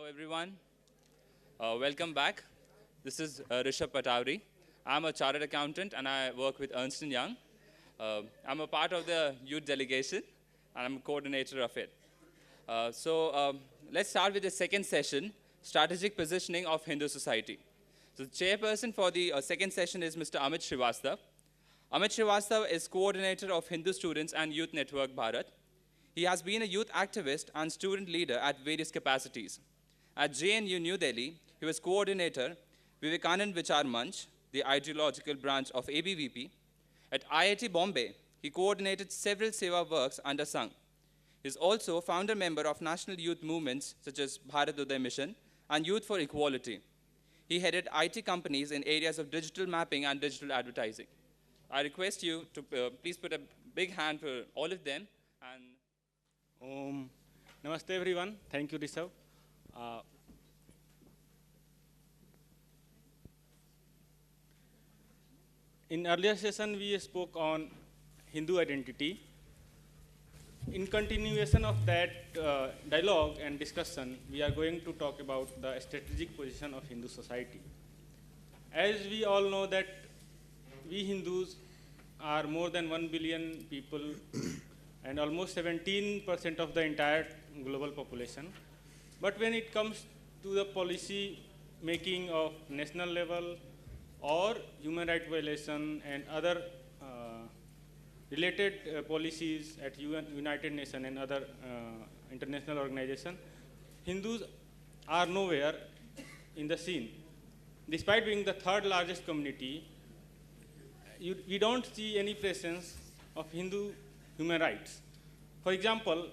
everyone. Welcome back. This is Rishabh Patawri. I'm a chartered accountant and I work with Ernst & Young. I'm a part of the youth delegation and I'm a coordinator of it. Let's start with the second session, Strategic Positioning of Hindu Society. So the chairperson for the second session is Mr. Amit Srivastava. Amit Srivastava is coordinator of Hindu Students and Youth Network Bharat. He has been a youth activist and student leader at various capacities. At JNU New Delhi, he was coordinator, Vivekanand Vichar Manch, the ideological branch of ABVP. At IIT Bombay, he coordinated several Seva works under Sangh. He is also founder member of national youth movements such as Bharat Uday Mission and Youth for Equality. He headed IT companies in areas of digital mapping and digital advertising. I request you to please put a big hand for all of them. Namaste everyone. Thank you, Rishabh. In earlier session, we spoke on Hindu identity. In continuation of that dialogue and discussion, we are going to talk about the strategic position of Hindu society. As we all know that we Hindus are more than 1 billion people and almost 17% of the entire global population. But when it comes to the policy making of national level or human rights violation and other related policies at United Nations and other international organizations, Hindus are nowhere in the scene. Despite being the third largest community, we don't see any presence of Hindu human rights. For example,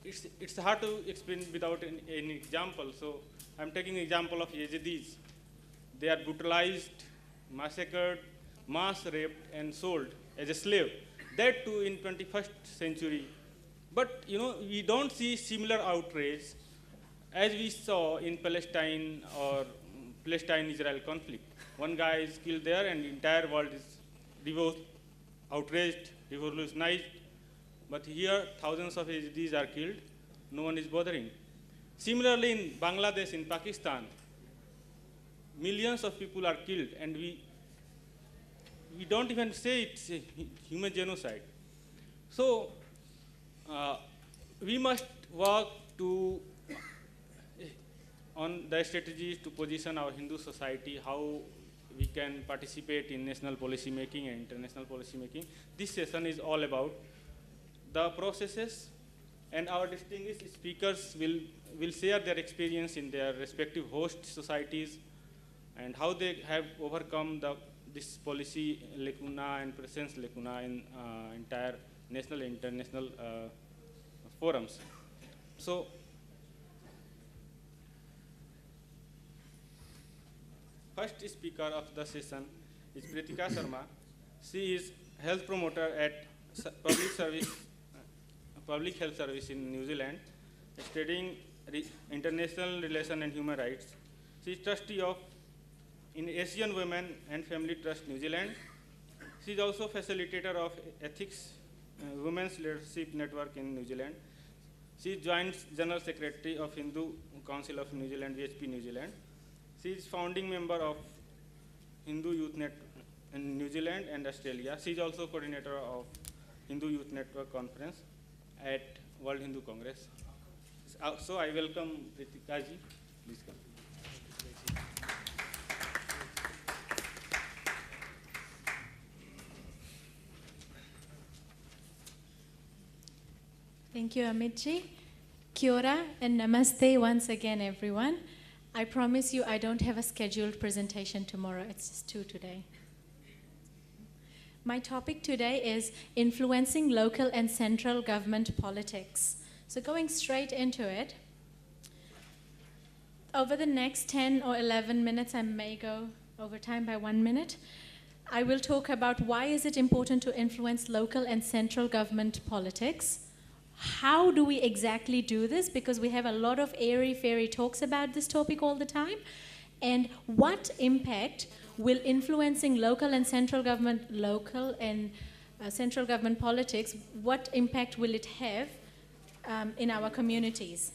it's hard to explain without any example. So I'm taking an example of Yazidis. They are brutalized, massacred, mass raped, and sold as a slave. That too in 21st century. But we don't see similar outrage as we saw in Palestine or Palestine-Israel conflict. One guy is killed there and the entire world is outraged, revolutionized. But here, thousands of Yazidis are killed. No one is bothering. Similarly, in Bangladesh, in Pakistan, millions of people are killed, and we don't even say it's a human genocide. So, we must work on the strategies to position our Hindu society, how we can participate in national policy making and international policy making. This session is all about the processes, and our distinguished speakers will share their experience in their respective host societies and how they have overcome this policy lacuna and presence lacuna in entire national and international forums. So, first speaker of the session is Pritika Sharma. She is health promoter at Public Health Service in New Zealand, studying international relations and human rights. She is trustee of in Asian Women and Family Trust New Zealand. She is also facilitator of Ethics Women's Leadership Network in New Zealand. She is Joint General Secretary of Hindu Council of New Zealand, VHP New Zealand. She is founding member of Hindu Youth Network in New Zealand and Australia. She is also coordinator of Hindu Youth Network Conference at World Hindu Congress. So I welcome Pritika ji. Please come. Thank you, Amit ji. Kia ora and namaste once again, everyone. I promise you I don't have a scheduled presentation tomorrow. It's just 2 today. My topic today is influencing local and central government politics. So going straight into it, over the next 10 or 11 minutes, I may go over time by 1 minute, I will talk about why is it important to influence local and central government politics. How do we exactly do this? Because we have a lot of airy-fairy talks about this topic all the time. And what impact will influencing local and central government politics, what impact will it have in our communities?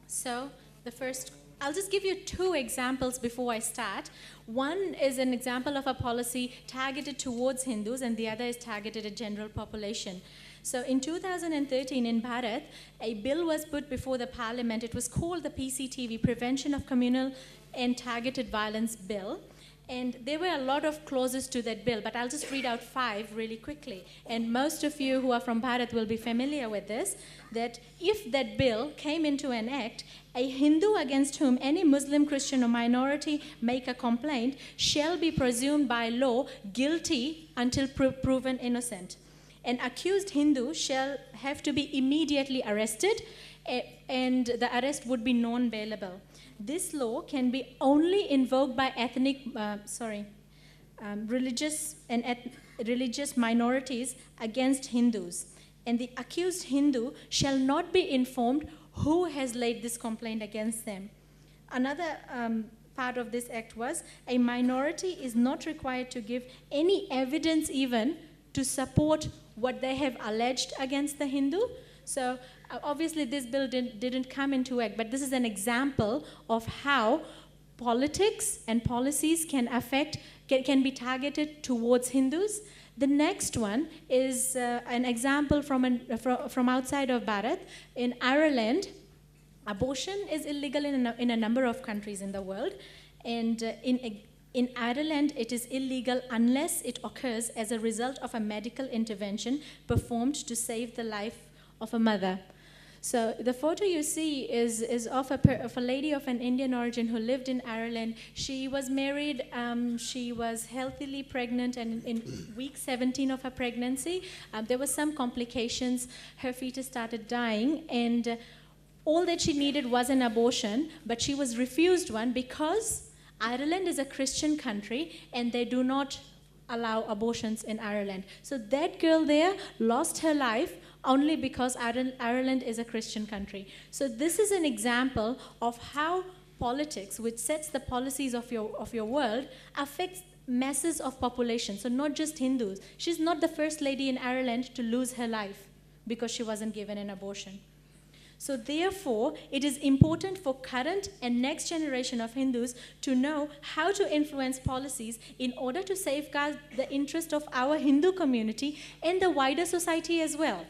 So The first, I'll just give you two examples before I start. One is an example of a policy targeted towards Hindus, and the other is targeted at general population. So in 2013 in Bharat, a bill was put before the parliament. It was called the PCTV, Prevention of Communal and Targeted Violence Bill. And there were a lot of clauses to that bill, but I'll just read out 5 really quickly. And most of you who are from Bharat will be familiar with this, that if that bill came into an act, a Hindu against whom any Muslim, Christian, or minority make a complaint shall be presumed by law guilty until proven innocent. An accused Hindu shall have to be immediately arrested, and the arrest would be non-bailable. This law can be only invoked by religious minorities against Hindus. And the accused Hindu shall not be informed who has laid this complaint against them. Another part of this act was a minority is not required to give any evidence even to support what they have alleged against the Hindu. So obviously this bill didn't come into act, but this is an example of how politics and policies can be targeted towards Hindus. The next one is an example from outside of Bharat. In Ireland, abortion is illegal in a number of countries in the world, and in Ireland, it is illegal unless it occurs as a result of a medical intervention performed to save the life of a mother. So the photo you see is of a lady of an Indian origin who lived in Ireland. She was married, she was healthily pregnant, and in week 17 of her pregnancy, there were some complications. Her fetus started dying, and all that she needed was an abortion, but she was refused one because Ireland is a Christian country, and they do not allow abortions in Ireland. So that girl there lost her life only because Ireland is a Christian country. So this is an example of how politics, which sets the policies of your world, affects masses of population. So not just Hindus. She's not the first lady in Ireland to lose her life because she wasn't given an abortion. So therefore, it is important for current and next generation of Hindus to know how to influence policies in order to safeguard the interest of our Hindu community and the wider society as well.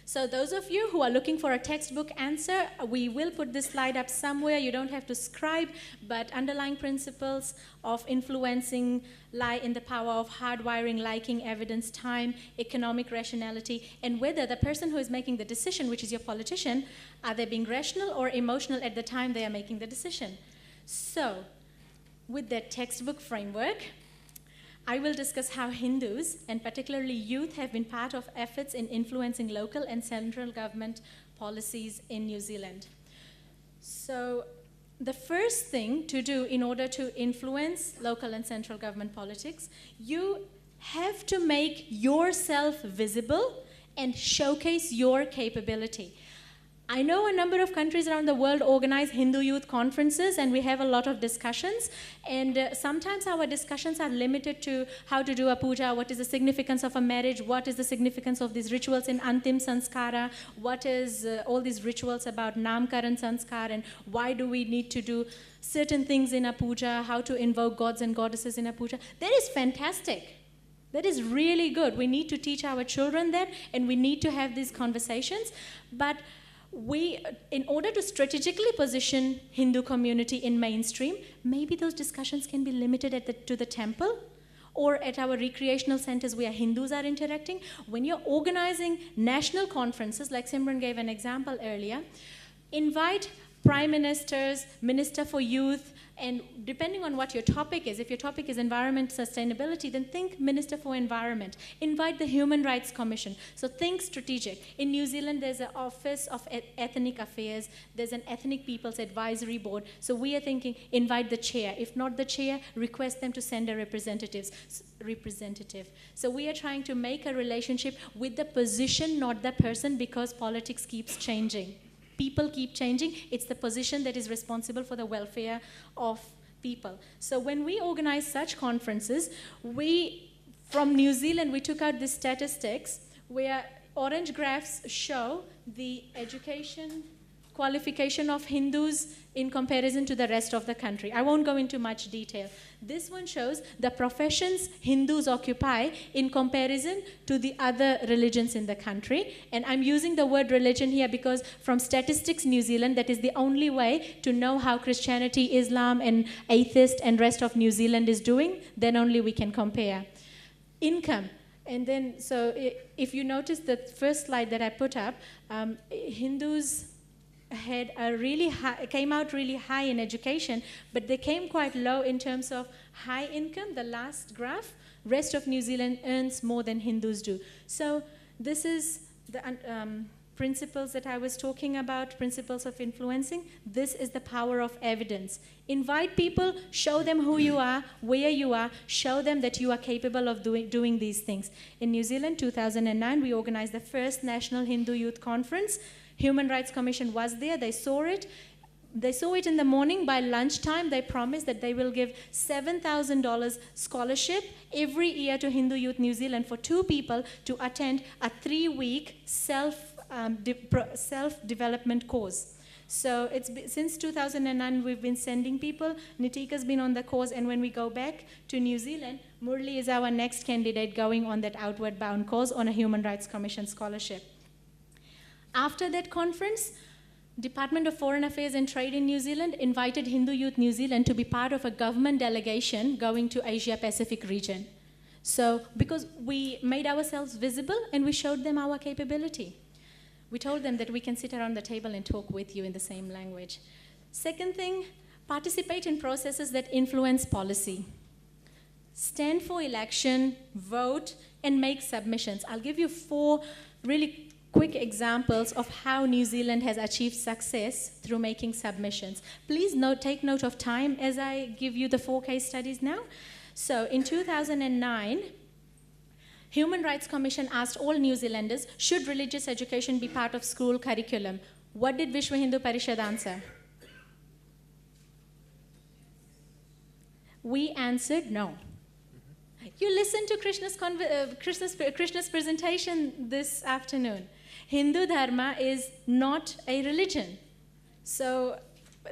So those of you who are looking for a textbook answer, we will put this slide up somewhere. You don't have to scribe, but underlying principles of influencing lie in the power of hardwiring, liking, evidence, time, economic rationality, and whether the person who is making the decision, which is your politician, are they being rational or emotional at the time they are making the decision. So with that textbook framework, I will discuss how Hindus, and particularly youth, have been part of efforts in influencing local and central government policies in New Zealand. So the first thing to do in order to influence local and central government politics, you have to make yourself visible and showcase your capability. I know a number of countries around the world organize Hindu youth conferences, and we have a lot of discussions. And sometimes our discussions are limited to how to do a puja, what is the significance of a marriage, what is the significance of these rituals in Antim Sanskara, what is all these rituals about Namkaran Sanskar, and why do we need to do certain things in a puja, how to invoke gods and goddesses in a puja. That is fantastic. That is really good. We need to teach our children that, and we need to have these conversations. But in order to strategically position Hindu community in mainstream, maybe those discussions can be limited to the temple or at our recreational centers where Hindus are interacting. When you're organizing national conferences, like Simran gave an example earlier, invite prime ministers, minister for youth, and depending on what your topic is, if your topic is environment sustainability, then think Minister for Environment. Invite the Human Rights Commission. So think strategic. In New Zealand, there's an Office of Ethnic Affairs. There's an Ethnic People's Advisory Board. So we are thinking, invite the chair. If not the chair, request them to send a representative. So we are trying to make a relationship with the position, not the person, because politics keeps changing. People keep changing. It's the position that is responsible for the welfare of people. So when we organize such conferences, from New Zealand, we took out the statistics where orange graphs show the education qualification of Hindus in comparison to the rest of the country. I won't go into much detail. This one shows the professions Hindus occupy in comparison to the other religions in the country. And I'm using the word religion here because from Statistics New Zealand, that is the only way to know how Christianity, Islam, and atheist and rest of New Zealand is doing. Then only we can compare. Income. And then, so if you notice the first slide that I put up, Hindus had a really high, came out really high in education, but they came quite low in terms of high income. The last graph, rest of New Zealand earns more than Hindus do. So this is the principles that I was talking about, principles of influencing. This is the power of evidence. Invite people, show them who you are, where you are, show them that you are capable of doing these things. In New Zealand, 2009, we organized the first National Hindu Youth Conference. Human Rights Commission was there, they saw it. They saw it in the morning. By lunchtime, they promised that they will give $7,000 scholarship every year to Hindu Youth New Zealand for 2 people to attend a 3-week self-development course. So since 2009, we've been sending people. Nitika's been on the course, and when we go back to New Zealand, Murli is our next candidate going on that Outward Bound course on a Human Rights Commission scholarship. After that conference, Department of Foreign Affairs and Trade in New Zealand invited Hindu Youth New Zealand to be part of a government delegation going to Asia Pacific region. So, because we made ourselves visible and we showed them our capability. We told them that we can sit around the table and talk with you in the same language. Second thing, participate in processes that influence policy. Stand for election, vote, and make submissions. I'll give you 4 really quick examples of how New Zealand has achieved success through making submissions. Please take note of time as I give you the 4 case studies now. So in 2009, Human Rights Commission asked all New Zealanders, should religious education be part of school curriculum? What did Vishwa Hindu Parishad answer? We answered no. You listened to Krishna's presentation this afternoon. Hindu Dharma is not a religion. So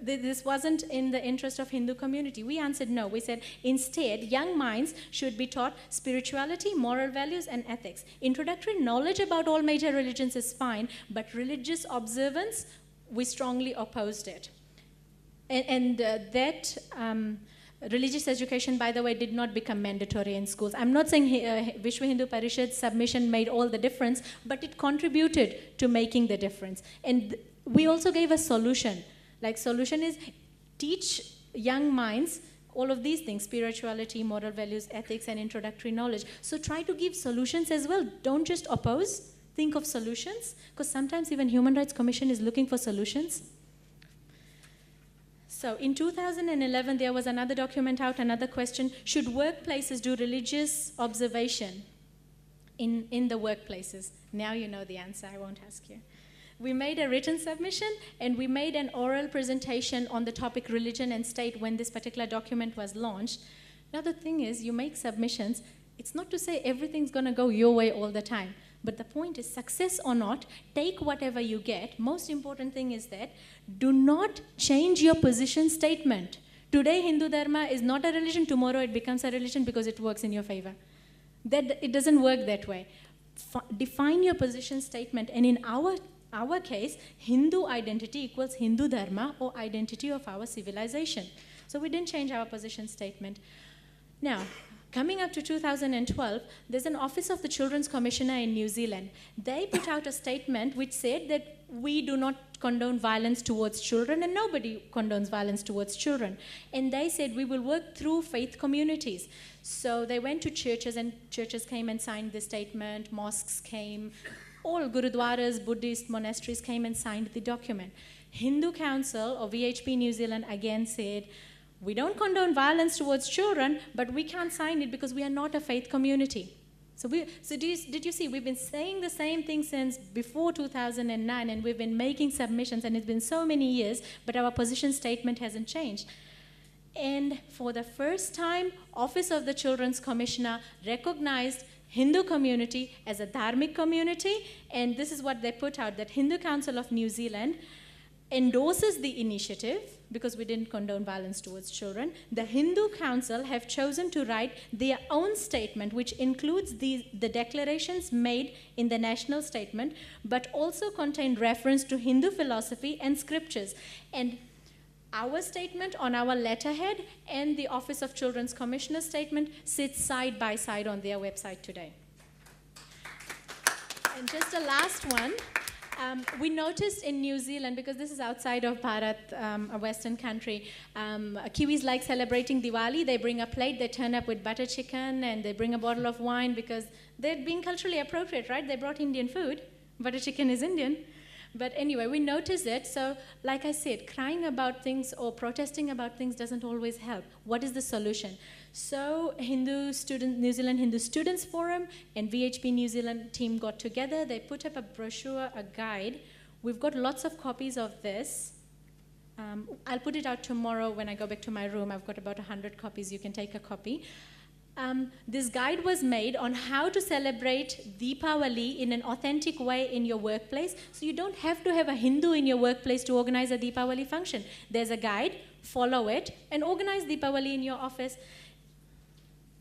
this wasn't in the interest of Hindu community. We answered no. We said, instead, young minds should be taught spirituality, moral values, and ethics. Introductory knowledge about all major religions is fine, but religious observance, we strongly opposed it. Religious education, by the way, did not become mandatory in schools. I'm not saying Vishwa Hindu Parishad's submission made all the difference, but it contributed to making the difference. And we also gave a solution. Like, solution is teach young minds all of these things, spirituality, moral values, ethics, and introductory knowledge. So try to give solutions as well. Don't just oppose. Think of solutions, because sometimes even Human Rights Commission is looking for solutions. So in 2011, there was another document out, another question, should workplaces do religious observation in the workplaces? Now you know the answer, I won't ask you. We made a written submission, and we made an oral presentation on the topic religion and state when this particular document was launched. Now the thing is, you make submissions, it's not to say everything's gonna go your way all the time. But the point is, success or not, take whatever you get. Most important thing is that do not change your position statement. Today, Hindu Dharma is not a religion. Tomorrow, it becomes a religion because it works in your favor. It doesn't work that way. Define your position statement. And in our case, Hindu identity equals Hindu Dharma or identity of our civilization. So we didn't change our position statement. Now, coming up to 2012, there's an Office of the Children's Commissioner in New Zealand. They put out a statement which said that we do not condone violence towards children, and nobody condones violence towards children. And they said we will work through faith communities. So they went to churches, and churches came and signed the statement, mosques came, all gurudwaras, Buddhist monasteries came and signed the document. Hindu Council, or VHP New Zealand, again said, we don't condone violence towards children, but we can't sign it because we are not a faith community. So did you see, we've been saying the same thing since before 2009, and we've been making submissions, and it's been so many years, but our position statement hasn't changed. And for the first time, Office of the Children's Commissioner recognized Hindu community as a dharmic community, and this is what they put out, that Hindu Council of New Zealand endorses the initiative because we didn't condone violence towards children. The Hindu Council have chosen to write their own statement, which includes the declarations made in the national statement, but also contain reference to Hindu philosophy and scriptures. And our statement on our letterhead and the Office of Children's Commissioner statement sits side by side on their website today. And just a last one. We noticed in New Zealand, because this is outside of Bharat, a Western country, Kiwis like celebrating Diwali. They bring a plate, they turn up with butter chicken, and they bring a bottle of wine because they're being culturally appropriate, right? They brought Indian food. Butter chicken is Indian. But anyway, we noticed it. So like I said, crying about things or protesting about things doesn't always help. What is the solution? So New Zealand Hindu Students Forum and VHP New Zealand team got together. They put up a brochure, a guide. We've got lots of copies of this. I'll put it out tomorrow when I go back to my room. I've got about 100 copies. You can take a copy. This guide was made on how to celebrate Deepavali in an authentic way in your workplace. So you don't have to have a Hindu in your workplace to organize a Deepavali function. There's a guide, follow it, and organize Deepavali in your office.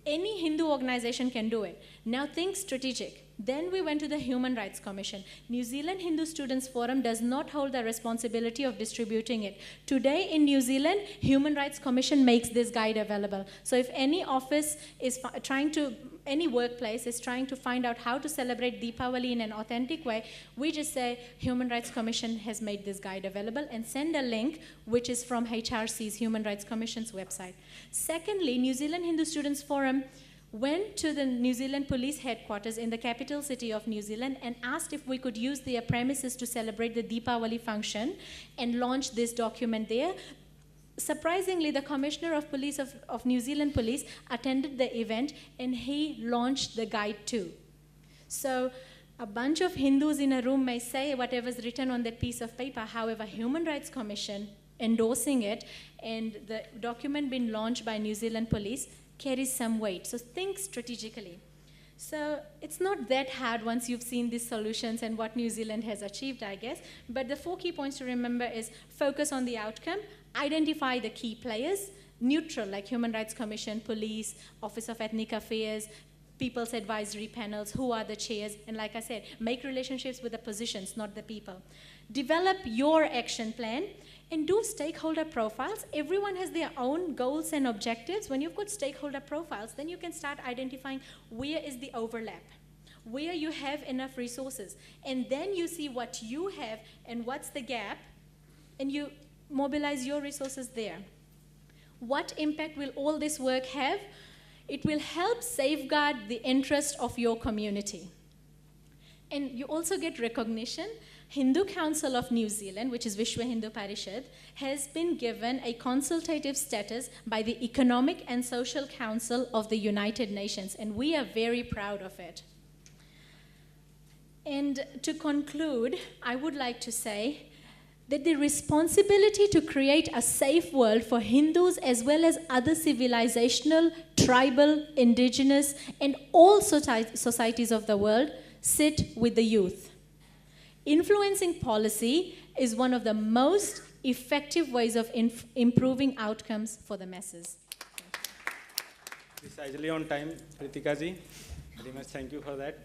Any Hindu organization can do it. Now think strategic. Then we went to the Human Rights Commission. New Zealand Hindu Students Forum does not hold the responsibility of distributing it. Today in New Zealand, Human Rights Commission makes this guide available. So if any office is any workplace is trying to find out how to celebrate Deepavali in an authentic way, we just say Human Rights Commission has made this guide available and send a link which is from HRC's Human Rights Commission's website. Secondly, New Zealand Hindu Students Forum went to the New Zealand Police headquarters in the capital city of New Zealand and asked if we could use their premises to celebrate the Deepavali function and launch this document there. Surprisingly, the Commissioner of Police of New Zealand Police attended the event and he launched the guide too. So a bunch of Hindus in a room may say whatever's written on that piece of paper. However, Human Rights Commission endorsing it and the document being launched by New Zealand Police carries some weight. So think strategically. So it's not that hard once you've seen these solutions and what New Zealand has achieved, I guess. But the 4 key points to remember is focus on the outcome, identify the key players, neutral like Human Rights Commission, police, Office of Ethnic Affairs, people's advisory panels, who are the chairs, and like I said, make relationships with the positions, not the people. Develop your action plan and do stakeholder profiles. Everyone has their own goals and objectives. When you've got stakeholder profiles, then you can start identifying where is the overlap, where you have enough resources, and then you see what you have and what's the gap, and you mobilize your resources there. What impact will all this work have? It will help safeguard the interest of your community. And you also get recognition. Hindu Council of New Zealand, which is Vishwa Hindu Parishad, has been given a consultative status by the Economic and Social Council of the United Nations, and we are very proud of it. And to conclude, I would like to say that the responsibility to create a safe world for Hindus as well as other civilizational, tribal, indigenous, and all societies of the world sit with the youth. Influencing policy is one of the most effective ways of improving outcomes for the masses. Precisely on time, Pritika ji. Very much thank you for that.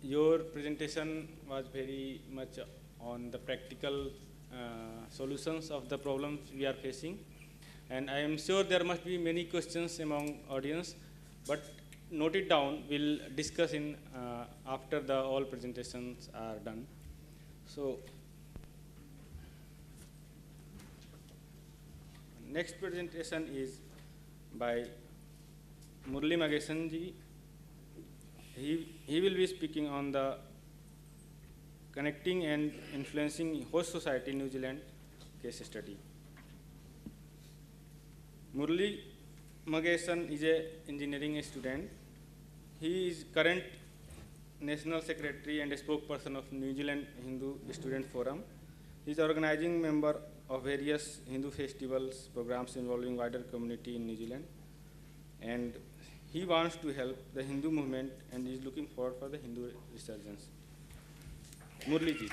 Your presentation was very much on the practical solutions of the problems we are facing. And I am sure there must be many questions among audience, but note it down. We'll discuss in after the all presentations are done. So next presentation is by Murli Magesan ji. He will be speaking on the connecting and influencing host society New Zealand case study. Murli Magesan is an engineering student. He is current National Secretary and a spokesperson of New Zealand Hindu Student Forum. He is organizing member of various Hindu festivals, programs involving wider community in New Zealand. And he wants to help the Hindu movement and is looking forward for the Hindu resurgence. Murli ji.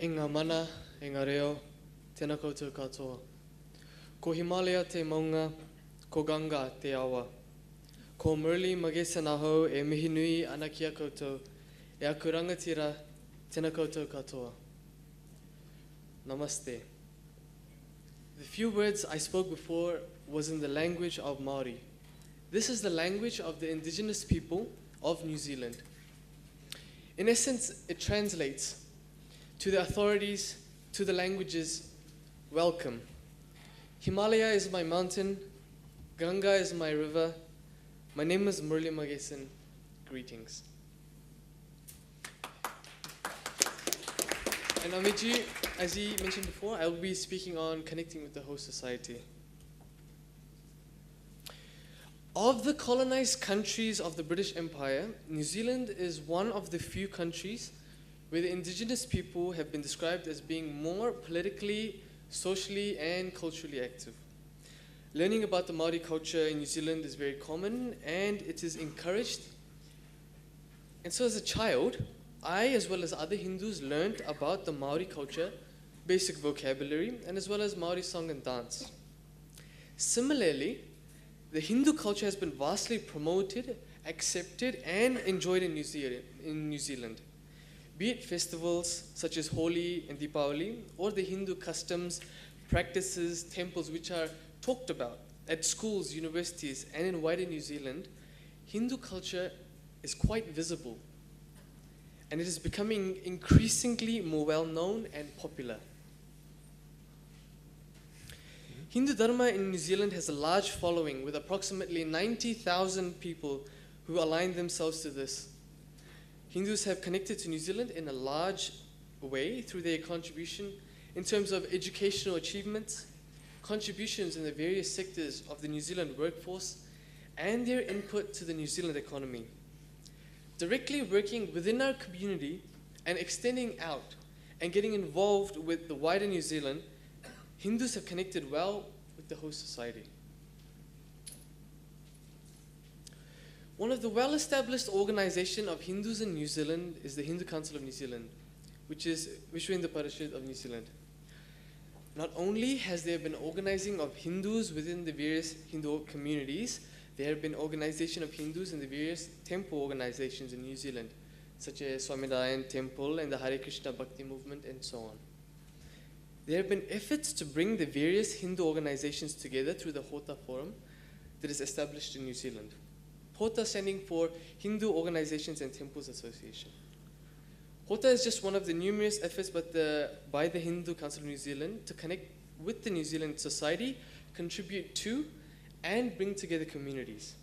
E ngā mana, e ngā reo, tēnā koutou katoa. Ko Himalaya te maunga, ko Ganga te awa. Ko Murli Magesen aho e mihi nui ana ki a koutou, e aku rangatira, tēnā koutou katoa. Namaste. The few words I spoke before was in the language of Māori. This is the language of the indigenous people of New Zealand. In essence, it translates to the authorities, to the languages, welcome. Himalaya is my mountain, Ganga is my river. My name is Murli Magesen. Greetings. And Amiji, as he mentioned before, I will be speaking on connecting with the host society. Of the colonized countries of the British Empire, New Zealand is one of the few countries where the indigenous people have been described as being more politically, socially, and culturally active. Learning about the Māori culture in New Zealand is very common and it is encouraged. And so as a child, I, as well as other Hindus, learned about the Māori culture, basic vocabulary, and as well as Māori song and dance. Similarly, the Hindu culture has been vastly promoted, accepted, and enjoyed in New Zealand. Be it festivals such as Holi and Deepavali, or the Hindu customs, practices, temples which are talked about at schools, universities, and in wider New Zealand, Hindu culture is quite visible. And it is becoming increasingly more well-known and popular. Hindu Dharma in New Zealand has a large following with approximately 90,000 people who align themselves to this. Hindus have connected to New Zealand in a large way through their contribution in terms of educational achievements, contributions in the various sectors of the New Zealand workforce, and their input to the New Zealand economy. Directly working within our community and extending out and getting involved with the wider New Zealand, Hindus have connected well with the host society. One of the well-established organizations of Hindus in New Zealand is the Hindu Council of New Zealand, which is Vishwa Hindu Parishad of New Zealand. Not only has there been organizing of Hindus within the various Hindu communities, there have been organization of Hindus in the various temple organizations in New Zealand, such as Swaminarayan Temple and the Hare Krishna Bhakti movement and so on. There have been efforts to bring the various Hindu organizations together through the Hota Forum that is established in New Zealand. Hota standing for Hindu Organizations and Temples Association. Hota is just one of the numerous efforts by the Hindu Council of New Zealand to connect with the New Zealand society, contribute to, and bring together communities.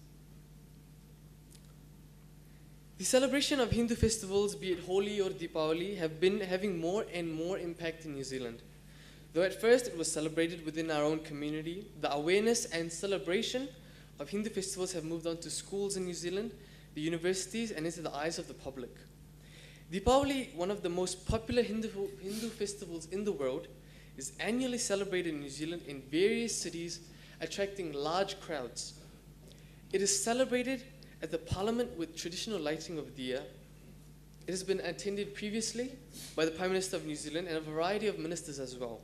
The celebration of Hindu festivals, be it Holi or Deepavali, have been having more and more impact in New Zealand. Though at first it was celebrated within our own community, the awareness and celebration of Hindu festivals have moved on to schools in New Zealand, the universities, and into the eyes of the public. Deepavali, one of the most popular Hindu festivals in the world, is annually celebrated in New Zealand in various cities, attracting large crowds. It is celebrated at the Parliament with traditional lighting of diya. It has been attended previously by the Prime Minister of New Zealand and a variety of ministers as well.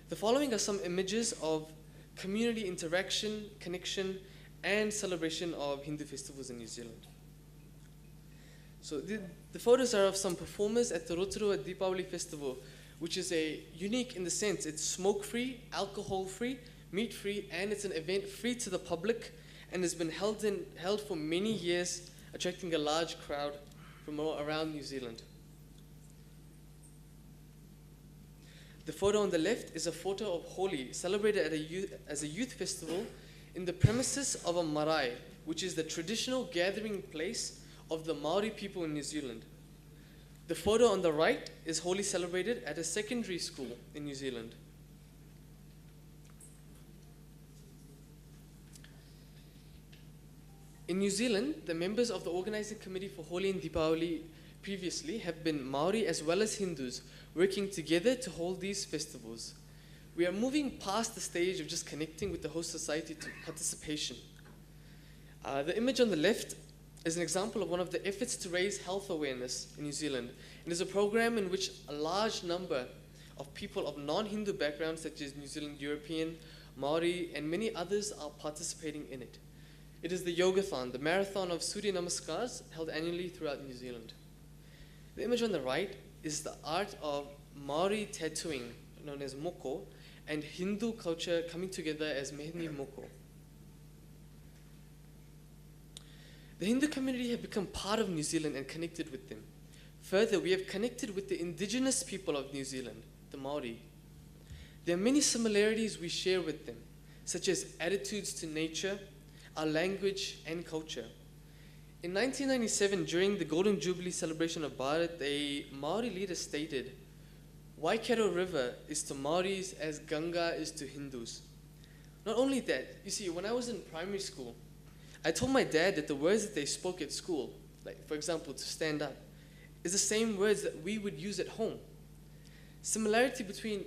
The following are some images of community interaction, connection, and celebration of Hindu festivals in New Zealand. So the photos are of some performers at the Rotorua Deepavali Festival, which is unique in the sense it's smoke-free, alcohol-free, meat-free, and it's an event free to the public and has been held for many years, attracting a large crowd from all around New Zealand. The photo on the left is a photo of Holi, celebrated as a youth festival in the premises of a marae, which is the traditional gathering place of the Maori people in New Zealand. The photo on the right is Holi celebrated at a secondary school in New Zealand. In New Zealand, the members of the organizing committee for Holi and Deepavali previously have been Maori as well as Hindus, working together to hold these festivals. We are moving past the stage of just connecting with the host society to participation. The image on the left is an example of one of the efforts to raise health awareness in New Zealand, It is a program in which a large number of people of non-Hindu backgrounds such as New Zealand European, Maori, and many others are participating in it. It is the Yogathon, the marathon of Surya Namaskars held annually throughout New Zealand. The image on the right is the art of Maori tattooing, known as moko, and Hindu culture coming together as Mehndi Moko. The Hindu community have become part of New Zealand and connected with them. Further, we have connected with the indigenous people of New Zealand, the Maori. There are many similarities we share with them, such as attitudes to nature, our language, and culture. In 1997, during the Golden Jubilee celebration of Bharat, a Maori leader stated, "Waikato River is to Maoris as Ganga is to Hindus." Not only that, you see, when I was in primary school, I told my dad that the words that they spoke at school, like for example, to stand up, is the same words that we would use at home. Similarity between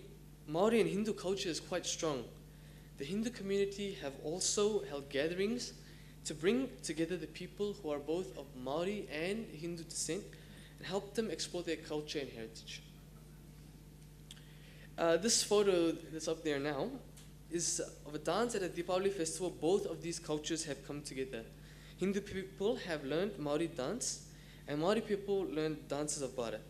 Maori and Hindu culture is quite strong. The Hindu community have also held gatherings to bring together the people who are both of Maori and Hindu descent and help them explore their culture and heritage. This photo that's up there now is of a dance at a Deepavali festival. Both of these cultures have come together. Hindu people have learned Maori dance, and Maori people learned dances of Bharat.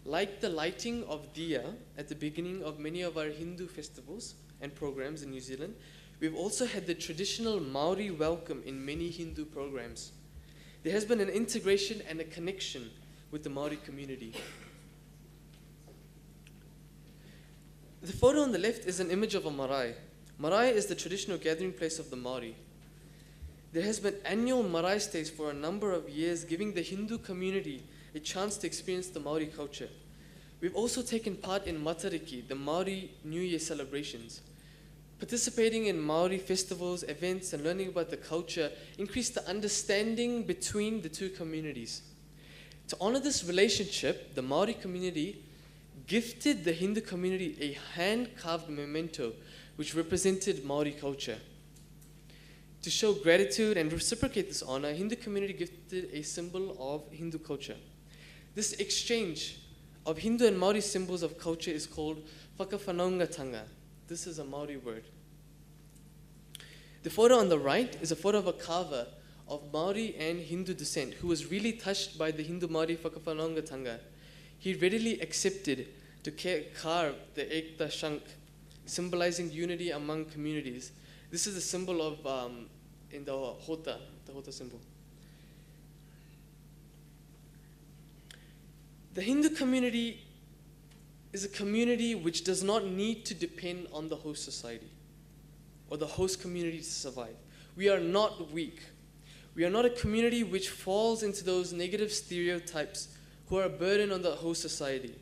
Like the lighting of Diya at the beginning of many of our Hindu festivals and programs in New Zealand, we've also had the traditional Maori welcome in many Hindu programs. There has been an integration and a connection with the Maori community. The photo on the left is an image of a marae. Marae is the traditional gathering place of the Maori. There has been annual marae stays for a number of years, giving the Hindu community a chance to experience the Maori culture. We've also taken part in Matariki, the Maori New Year celebrations. Participating in Maori festivals, events, and learning about the culture increased the understanding between the two communities. To honor this relationship, the Maori community gifted the Hindu community a hand-carved memento which represented Maori culture. To show gratitude and reciprocate this honor, Hindu community gifted a symbol of Hindu culture. This exchange of Hindu and Maori symbols of culture is called whakawhanaungatanga. This is a Maori word. The photo on the right is a photo of a carver of Maori and Hindu descent who was really touched by the Hindu-Maori whakawhanaungatanga. He readily accepted to carve the Ekta Shank, symbolizing unity among communities. This is a symbol of, in the Hota symbol. The Hindu community is a community which does not need to depend on the host society or the host community to survive. We are not weak. We are not a community which falls into those negative stereotypes who are a burden on the host society.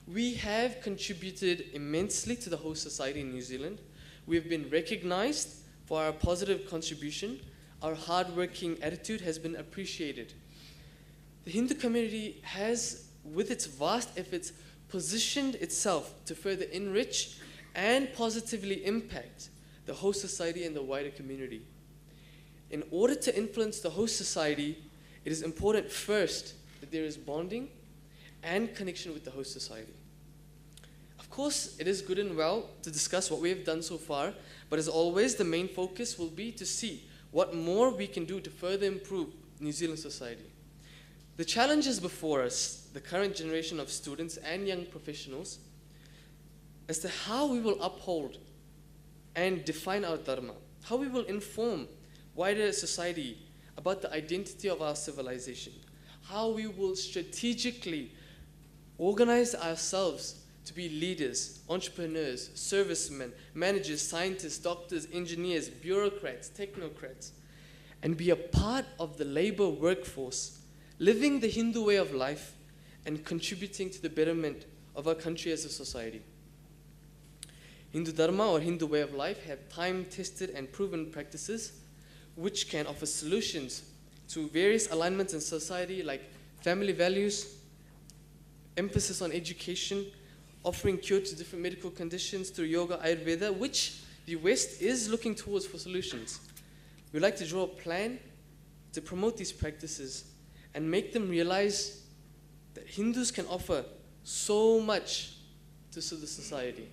We have contributed immensely to the host society in New Zealand. We have been recognized for our positive contribution. Our hardworking attitude has been appreciated. The Hindu community has, with its vast efforts, positioned itself to further enrich and positively impact the host society and the wider community. In order to influence the host society, it is important first that there is bonding and connection with the host society. Of course, it is good and well to discuss what we have done so far, but as always, the main focus will be to see what more we can do to further improve New Zealand society. The challenges before us, the current generation of students and young professionals, as to how we will uphold and define our dharma, how we will inform wider society about the identity of our civilization, how we will strategically organize ourselves to be leaders, entrepreneurs, servicemen, managers, scientists, doctors, engineers, bureaucrats, technocrats, and be a part of the labor workforce, living the Hindu way of life and contributing to the betterment of our country as a society. Hindu Dharma or Hindu way of life have time-tested and proven practices which can offer solutions to various alignments in society like family values, emphasis on education, offering cure to different medical conditions through yoga, Ayurveda, which the West is looking towards for solutions. We'd like to draw a plan to promote these practices and make them realize that Hindus can offer so much to the society.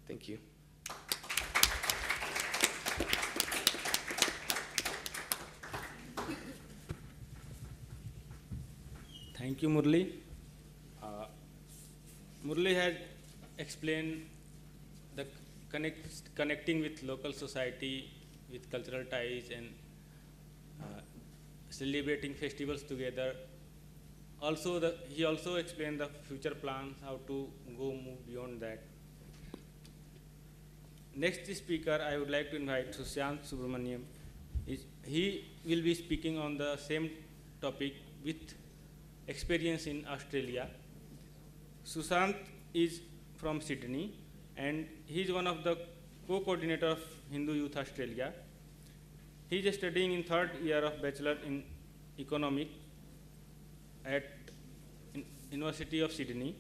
Thank you. Thank you, Murli. Murli has explained the connecting with local society, with cultural ties, and celebrating festivals together. Also, he also explained the future plans, how to move beyond that. Next speaker, I would like to invite Sushant Subramaniam. He will be speaking on the same topic with experience in Australia. Sushant is from Sydney, and he is one of the co-coordinator of Hindu Youth Australia. He is studying in third year of Bachelor in Economics at University of Sydney,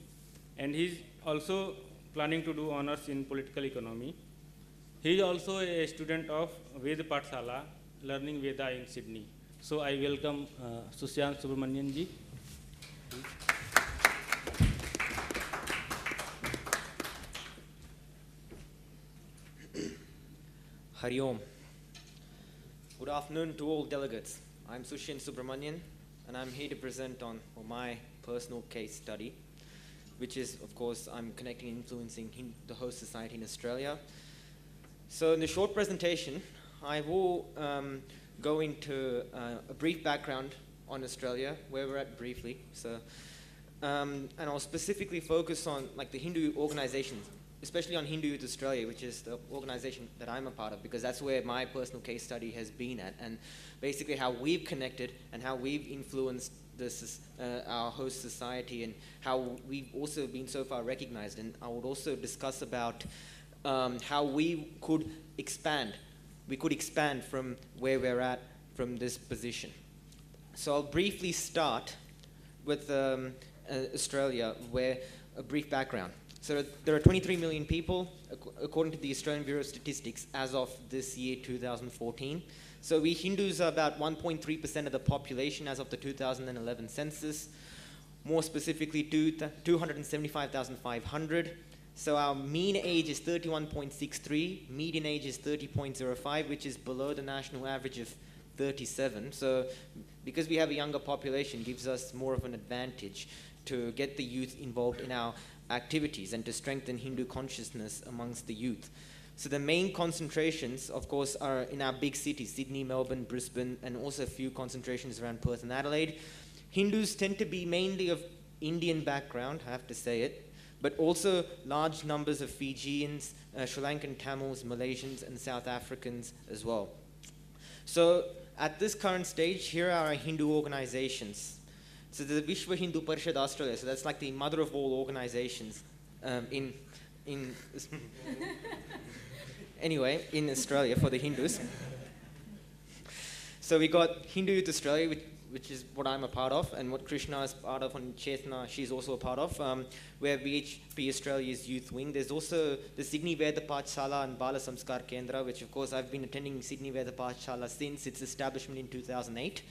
and he is also planning to do honors in political economy. He is also a student of Veda Pathshala, learning Veda in Sydney. So I welcome Sushant Subramanian ji. Hari Om. Good afternoon to all delegates. I'm Sushant Subramanian, and I'm here to present on my personal case study, which is, of course, I'm connecting and influencing the host society in Australia. So in the short presentation, I will go into a brief background on Australia, where we're at briefly. So, and I'll specifically focus on like the Hindu organizations, especially on Hindu Youth Australia, which is the organization that I'm a part of, because that's where my personal case study has been at, and basically how we've connected and how we've influenced this, our host society, and how we've also been so far recognized. And I would also discuss about how we could expand. We could expand from where we're at from this position. So I'll briefly start with Australia, where a brief background. So there are 23 million people, according to the Australian Bureau of Statistics, as of this year, 2014. So we Hindus are about 1.3% of the population as of the 2011 census. More specifically, 275,500. So our mean age is 31.63, median age is 30.05, which is below the national average of 37. So because we have a younger population, gives us more of an advantage to get the youth involved in our activities and to strengthen Hindu consciousness amongst the youth. So the main concentrations, of course, are in our big cities, Sydney, Melbourne, Brisbane, and also a few concentrations around Perth and Adelaide. Hindus tend to be mainly of Indian background, I have to say it, but also large numbers of Fijians, Sri Lankan Tamils, Malaysians, and South Africans as well. So at this current stage, here are our Hindu organizations. So the Vishwa Hindu Parishad Australia, so that's like the mother of all organizations anyway, in Australia for the Hindus. So we got Hindu Youth Australia, which is what I'm a part of, and what Krishna is part of, and Chetna, she's also a part of, where BHP Australia's youth wing. There's also the Sydney Veda Pathshala and Bala Samskar Kendra, which of course I've been attending Sydney Veda Pathshala since its establishment in 2008.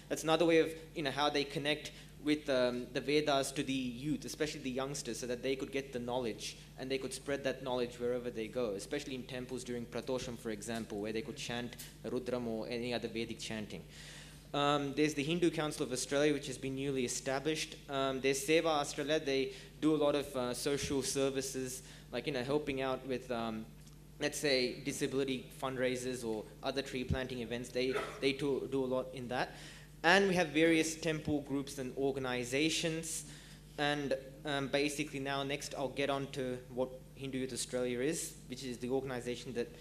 That's another way of how they connect with the Vedas to the youth, especially the youngsters, so that they could get the knowledge and they could spread that knowledge wherever they go, especially in temples during Pratosham, for example, where they could chant Rudram or any other Vedic chanting. There's the Hindu Council of Australia, which has been newly established. There's Seva Australia. They do a lot of social services, like helping out with let's say disability fundraisers or other tree planting events. They do a lot in that. And we have various temple groups and organizations. And basically now next I'll get on to what Hindu Youth Australia is, which is the organization that